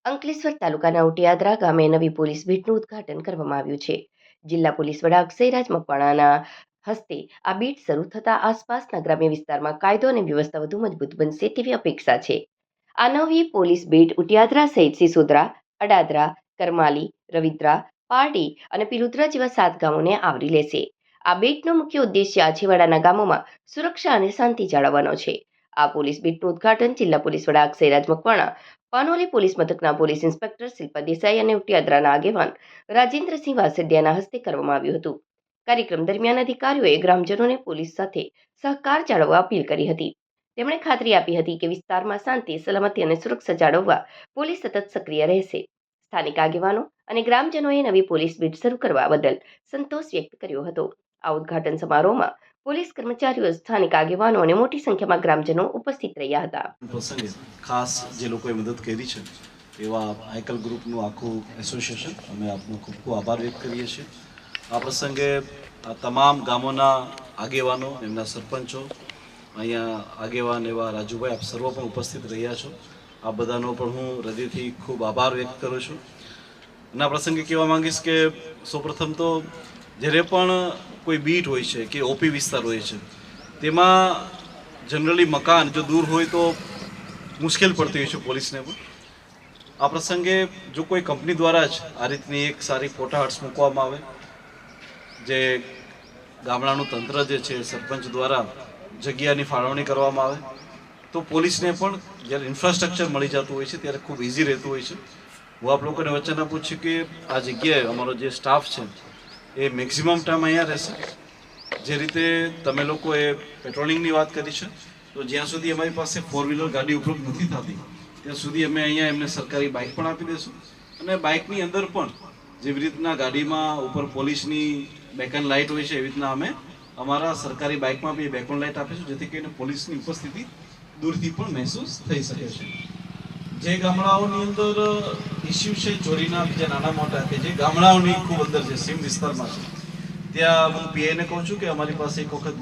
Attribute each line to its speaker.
Speaker 1: અંકલેશ્વર તાલુકાના ઉટિયાદરા ગામે નવી પોલીસ બીટનું ઉદ્ઘાટન કરવામાં આવ્યું છે. જિલ્લા પોલીસ વડા અક્ષયરાજ મકવાણાના હસ્તે આ બીટ શરૂ થતાં આસપાસના ગ્રામ્ય વિસ્તારમાં કાયદો અને વ્યવસ્થા વધુ મજબૂત બનશે તેવી અપેક્ષા છે. આ નવી પોલીસ બીટ ઉટિયાદરા સહિત સિસોદરા, અડાદરા, કરમાલી, રવિદ્રા, પારડી અને પિલુદ્રા જેવા 7 ગામોને આવરી લેશે. આ બીટનો મુખ્ય ઉદ્દેશ્ય આ છેવાડાના ગામોમાં સુરક્ષા અને શાંતિ જાળવવાનો છે. આ પોલીસ બીટનું ઉદ્ઘાટન જિલ્લા પોલીસ વડા અક્ષયરાજ મકવાણા, પાનોલી પોલીસ મથકના પોલીસ ઇન્સ્પેક્ટર શિલ્પા દેસાઈ અને ઉટિયાદરાના આગેવાન રાજેન્દ્રસિંહ વાસડિયાના હસ્તે કરવામાં આવ્યું હતું. કાર્યક્રમ દરમિયાન અધિકારીઓએ ગ્રામજનોને પોલીસ સાથે સહકાર જાળવવા અપીલ કરી હતી. તેમણે ખાતરી આપી હતી કે વિસ્તારમાં શાંતિ, સલામતી અને સુરક્ષા જાળવવા પોલીસ સતત સક્રિય રહેશે. સ્થાનિક આગેવાનો અને ગ્રામજનોએ નવી પોલીસ બીટ શરૂ કરવા બદલ સંતોષ વ્યક્ત કર્યો હતો. આ ઉદ્ઘાટન સમારોહમાં પોલીસ કર્મચારીઓ, સ્થાનિક આગેવાનો અને મોટી સંખ્યામાં ગ્રામજનો ઉપસ્થિત રહ્યા હતા.
Speaker 2: પ્રસંગે ખાસ જે લોકોએ મદદ કરી છે એવા આઈકલ ગ્રુપનું આખું એસોસિએશન અમે આપનો ખૂબ ખૂબ આભાર વ્યક્ત કરીએ છીએ. આ પ્રસંગે આ તમામ ગામોના આગેવાનો, એમના સરપંચો, અહીંયા આગેવાન એવા રાજુભાઈ, આપ સર્વ પણ ઉપસ્થિત રહ્યા છો. આ બધાનો પણ હું હૃદયથી ખૂબ આભાર વ્યક્ત કરું છું. અને આ પ્રસંગે કહેવા માંગીશ કે સૌપ્રથમ તો જ્યારે પણ કોઈ બીટ હોય છે કે ઓપી વિસ્તાર હોય છે તેમાં જનરલી મકાન જો દૂર હોય તો મુશ્કેલ પડતી હોય છે પોલીસને પણ. આ પ્રસંગે જો કોઈ કંપની દ્વારા જ આ રીતની એક સારી ફોટા હટ્સ મૂકવામાં આવે, જે ગામડાનું તંત્ર જે છે સરપંચ દ્વારા જગ્યાની ફાળવણી કરવામાં આવે, તો પોલીસને પણ જ્યારે ઇન્ફ્રાસ્ટ્રક્ચર મળી જતું હોય છે ત્યારે ખૂબ ઇઝી રહેતું હોય છે. હું આપ લોકોને વચન આપું છું કે આ જગ્યાએ અમારો જે સ્ટાફ છે એ મેક્સિમમ ટાઈમ અહીંયા રહેશે. જે રીતે તમે લોકોએ પેટ્રોલિંગની વાત કરી છે, તો જ્યાં સુધી અમારી પાસે 4 વ્હીલર ગાડી ઉપલબ્ધ નથી થતી ત્યાં સુધી અમે અહીંયા એમને સરકારી બાઇક પણ આપી દઈશું. અને બાઇકની અંદર પણ જેવી રીતના ગાડીમાં ઉપર પોલીસની બેકન લાઇટ હોય છે એવી રીતના અમે અમારા સરકારી બાઇકમાં બી બેકન લાઇટ આપીશું, જેથી કરીને પોલીસની ઉપસ્થિતિ દૂરથી પણ મહેસૂસ થઈ શકે છે. જે ગામડાઓની અંદર ઇસ્યુ છે ચોરીના, બીજા નાના મોટા, કે જે ગામડાઓની ખૂબ અંદર છે, સીમ વિસ્તારમાં છે, ત્યાં હું પીઆઈને કહું છું કે અમારી પાસે એક વખત